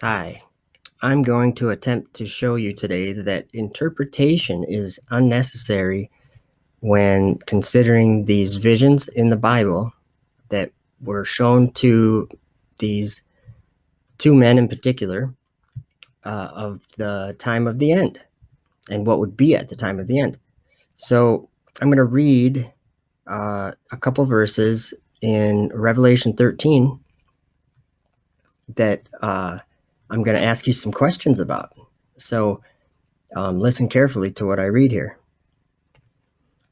Hi, I'm going to attempt to show you today that interpretation is unnecessary when considering these visions in the Bible that were shown to these two men in particular of the time of the end and what would be at the time of the end. So I'm going to read a couple verses in Revelation 13 that I'm going to ask you some questions about. So listen carefully to what I read here.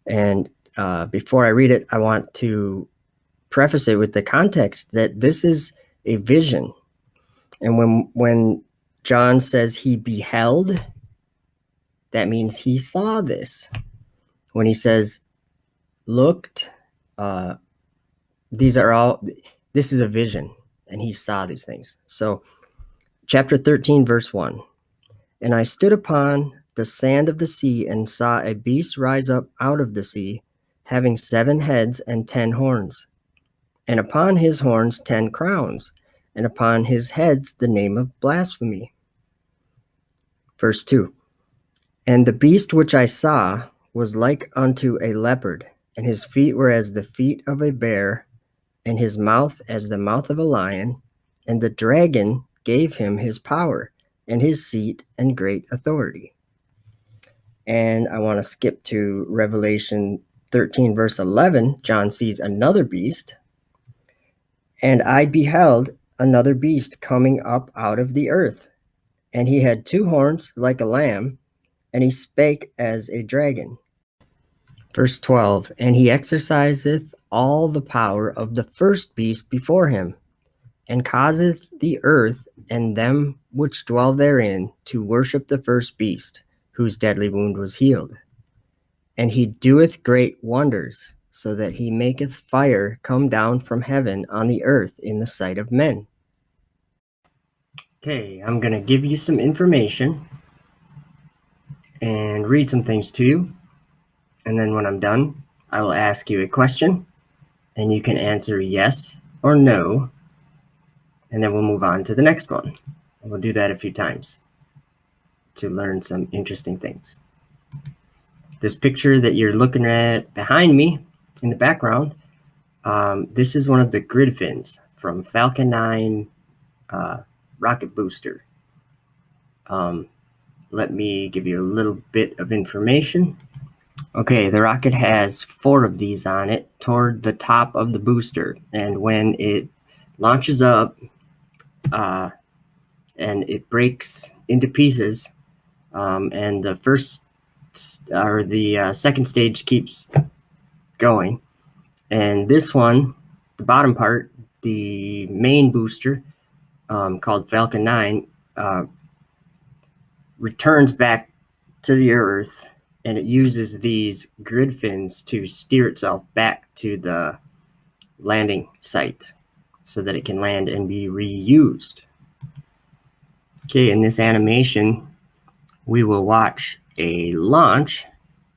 And before I read it, I want to preface it with the context that this is a vision. And when John says he beheld, that means he saw this. When he says looked, this is a vision, and he saw these things. So, chapter 13, verse 1. And I stood upon the sand of the sea and saw a beast rise up out of the sea, having 7 heads and 10 horns, and upon his horns 10 crowns, and upon his heads the name of blasphemy. Verse 2. And the beast which I saw was like unto a leopard, and his feet were as the feet of a bear, and his mouth as the mouth of a lion. And the dragon gave him his power, and his seat, and great authority. And I want to skip to Revelation 13, verse 11. John sees another beast. And I beheld another beast coming up out of the earth, and he had 2 horns like a lamb, and he spake as a dragon. Verse 12. And he exerciseth all the power of the first beast before him, and causeth the earth and them which dwell therein to worship the first beast, whose deadly wound was healed. And he doeth great wonders, so that he maketh fire come down from heaven on the earth in the sight of men. Okay, I'm going to give you some information and read some things to you. And then when I'm done, I will ask you a question, and you can answer yes or no. And then we'll move on to the next one. And we'll do that a few times to learn some interesting things. This picture that you're looking at behind me in the background, this is one of the grid fins from Falcon 9 rocket booster. Let me give you a little bit of information. Okay, the rocket has 4 of these on it toward the top of the booster, and when it launches up and it breaks into pieces, and the first or the second stage keeps going, and this one, the bottom part, the main booster, called Falcon 9, returns back to the Earth, and it uses these grid fins to steer itself back to the landing site so that it can land and be reused. Okay, in this animation, we will watch a launch,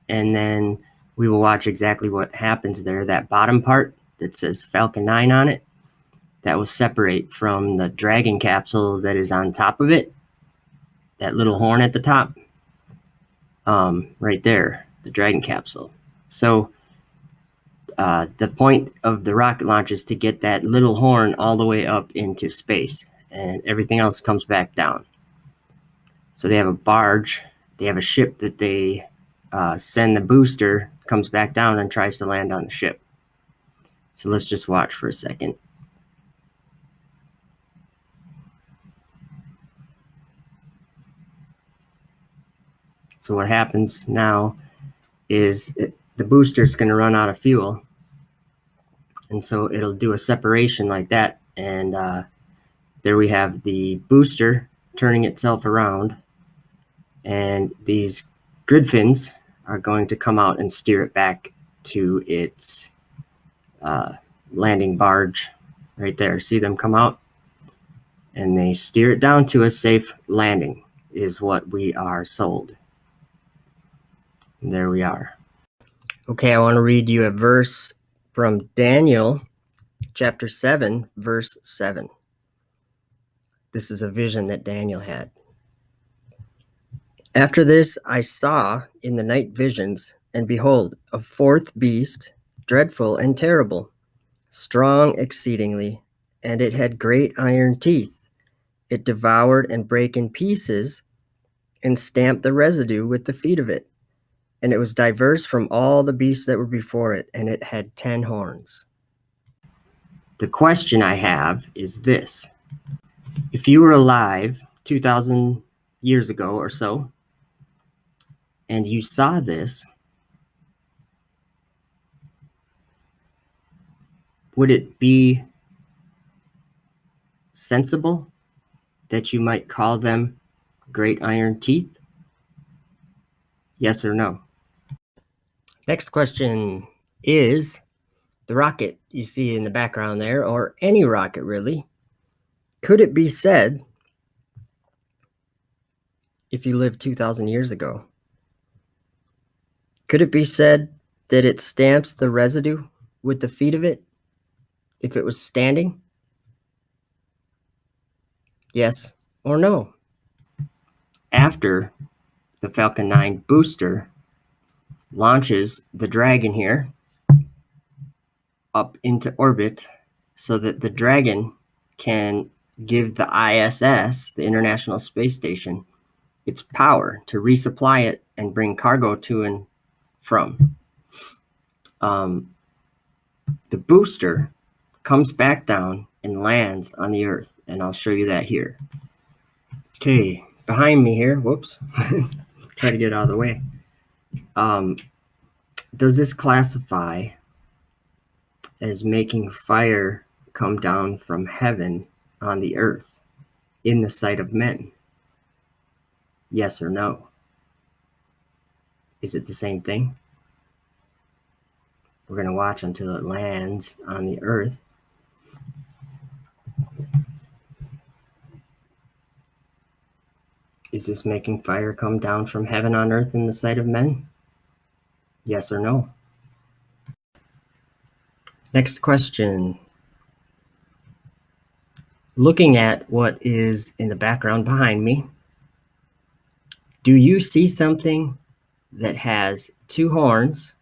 and then we will watch exactly what happens there. That bottom part that says Falcon 9 on it, that will separate from the Dragon capsule that is on top of it, that little horn at the top, right there, the Dragon capsule. So the point of the rocket launch is to get that little horn all the way up into space, and everything else comes back down. So they have a barge, they have a ship that they send the booster, comes back down and tries to land on the ship. So let's just watch for a second. So what happens now is the booster is going to run out of fuel, and so it'll do a separation like that, and there we have the booster turning itself around, and these grid fins are going to come out and steer it back to its landing barge right there. See them come out, and they steer it down to a safe landing is what we are sold. And there we are. Okay, I want to read you a verse from Daniel chapter 7, verse 7. this is a vision that Daniel had. After this, I saw in the night visions, and behold, a fourth beast, dreadful and terrible, strong exceedingly, and it had great iron teeth. It devoured and brake in pieces, and stamped the residue with the feet of it. And it was diverse from all the beasts that were before it, and it had 10 horns. The question I have is this. If you were alive 2,000 years ago or so, and you saw this, would it be sensible that you might call them great iron teeth? Yes or no? Next question is, the rocket you see in the background there, or any rocket really, could it be said, if you lived 2,000 years ago, could it be said that it stamps the residue with the feet of it if it was standing? Yes or no? After the Falcon 9 booster launches the Dragon here up into orbit so that the Dragon can give the ISS, the International Space Station, its power to resupply it and bring cargo to and from. The booster comes back down and lands on the Earth, and I'll show you that here. Okay, behind me here, whoops, try to get out of the way. Does this classify as making fire come down from heaven on the earth in the sight of men? Yes or no? Is it the same thing? We're going to watch until it lands on the earth. Is this making fire come down from heaven on earth in the sight of men? Yes or no? Next question. Looking at what is in the background behind me, do you see something that has 2 horns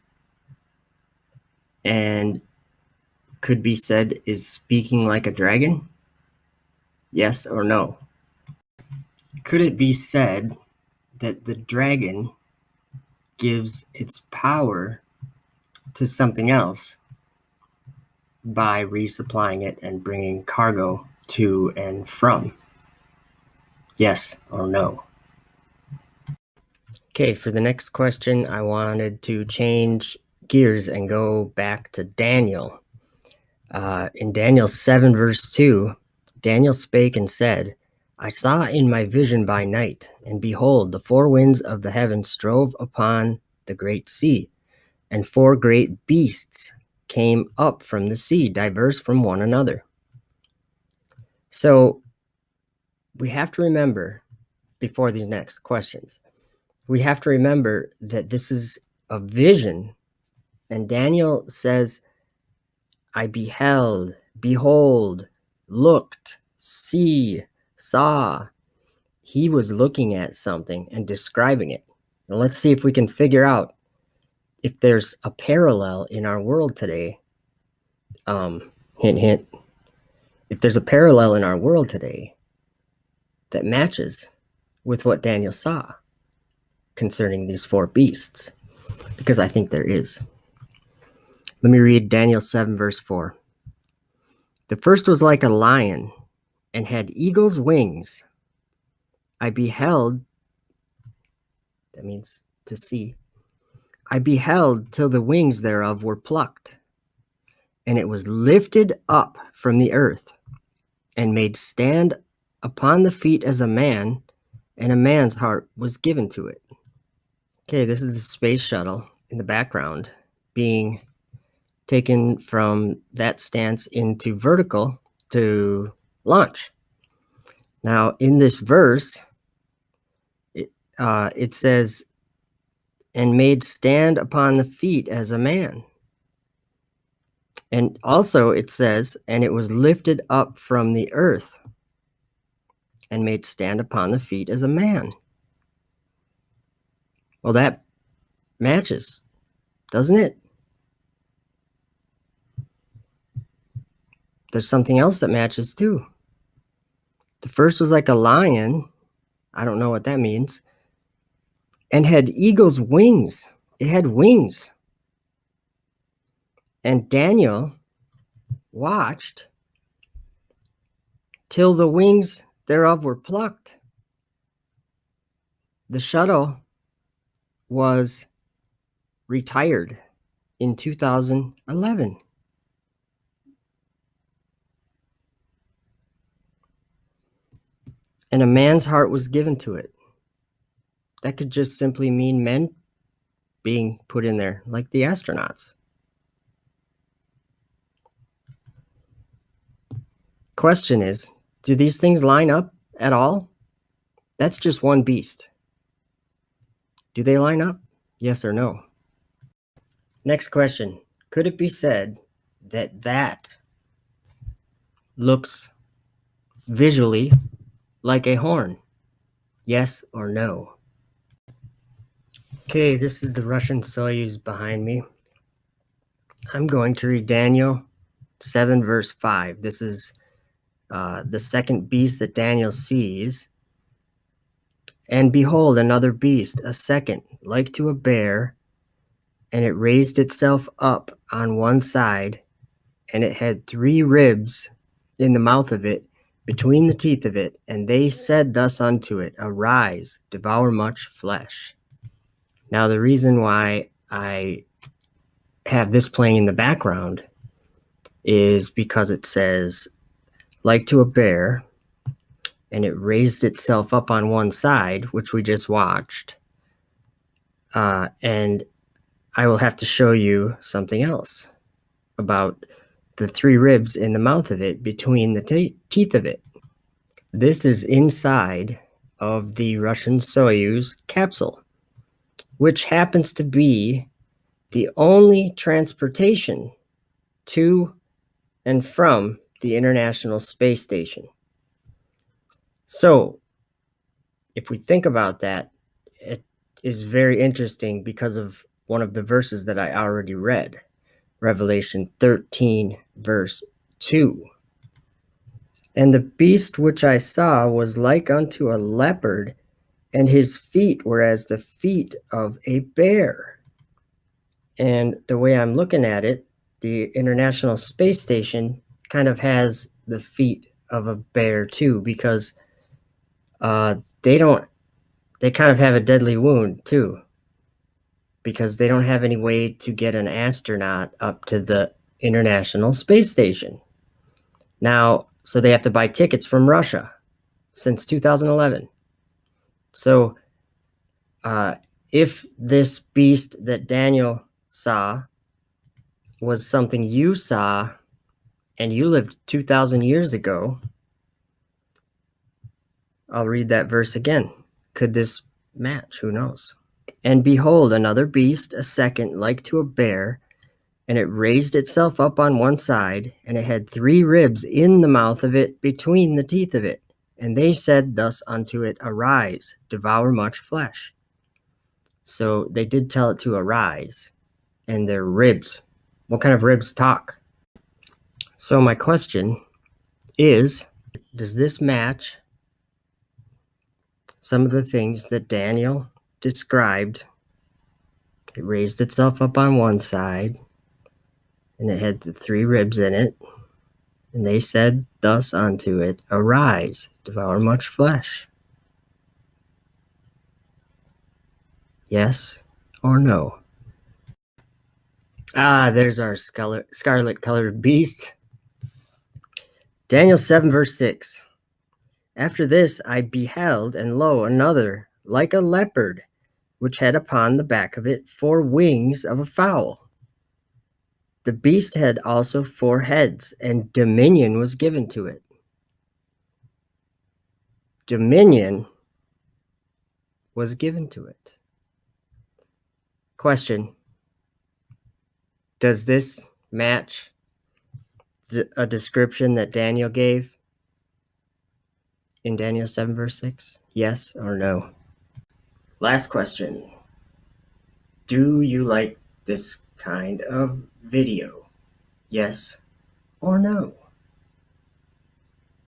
and could be said is speaking like a dragon? Yes or no? Could it be said that the dragon gives its power to something else by resupplying it and bringing cargo to and from? Yes or no? Okay, for the next question, I wanted to change gears and go back to Daniel. In Daniel 7 verse 2, Daniel spake and said, I saw in my vision by night, and behold, the 4 winds of the heavens strove upon the great sea, and 4 great beasts came up from the sea, diverse from one another. So we have to remember, before these next questions, we have to remember that this is a vision, and Daniel says, I beheld, behold, looked, see, saw. He was looking at something and describing it. And let's see if we can figure out if there's a parallel in our world today. Hint, hint. If there's a parallel in our world today that matches with what Daniel saw concerning these 4 beasts, because I think there is. Let me read Daniel 7 verse 4. The first was like a lion and had eagle's wings. I beheld, that means to see. I beheld till the wings thereof were plucked, and it was lifted up from the earth, and made stand upon the feet as a man, and a man's heart was given to it. Okay, this is the space shuttle in the background being taken from that stance into vertical to launch. Now, in this verse, it says, and made stand upon the feet as a man. And also it says, and it was lifted up from the earth. and made stand upon the feet as a man. Well, that matches, doesn't it? There's something else that matches too. The first was like a lion. I don't know what that means. And had eagle's wings. It had wings. And Daniel watched till the wings thereof were plucked. The shuttle was retired in 2011. And a man's heart was given to it. That could just simply mean men being put in there, like the astronauts. Question is, do these things line up at all? That's just one beast. Do they line up? Yes or no? Next question. Could it be said that that looks visually like a horn? Yes or no? Okay, this is the Russian Soyuz behind me. I'm going to read Daniel 7 verse 5. This is the second beast that Daniel sees. And behold, another beast, a second, like to a bear, and it raised itself up on one side, and it had 3 ribs in the mouth of it, between the teeth of it, and they said thus unto it, Arise, devour much flesh. Now, the reason why I have this playing in the background is because it says, like to a bear, and it raised itself up on one side, which we just watched. And I will have to show you something else about the 3 ribs in the mouth of it, between the teeth of it. This is inside of the Russian Soyuz capsule, which happens to be the only transportation to and from the International Space Station. So, if we think about that, it is very interesting because of one of the verses that I already read, Revelation 13, verse 2. And the beast which I saw was like unto a leopard, and his feet were as the feet of a bear. And the way I'm looking at it, the International Space Station kind of has the feet of a bear too, because they kind of have a deadly wound too, because they don't have any way to get an astronaut up to the International Space Station. Now, so they have to buy tickets from Russia since 2011. So if this beast that Daniel saw was something you saw and you lived 2,000 years ago, I'll read that verse again. Could this match? Who knows? And behold, another beast, a second, like to a bear, and it raised itself up on one side, and it had 3 ribs in the mouth of it, between the teeth of it. And they said thus unto it, Arise, devour much flesh. So they did tell it to arise, and their ribs. What kind of ribs talk? So my question is, does this match some of the things that Daniel described? It raised itself up on one side, and it had the 3 ribs in it. And they said thus unto it, Arise, devour much flesh. Yes or no? There's our scarlet-colored beast. Daniel 7, verse 6. After this I beheld, and lo, another, like a leopard, which had upon the back of it 4 wings of a fowl. The beast had also 4 heads, and dominion was given to it. Dominion was given to it. Question: does this match a description that Daniel gave? in Daniel 7 verse 6? Yes or no? Last question. Do you like this kind of video? Yes or no?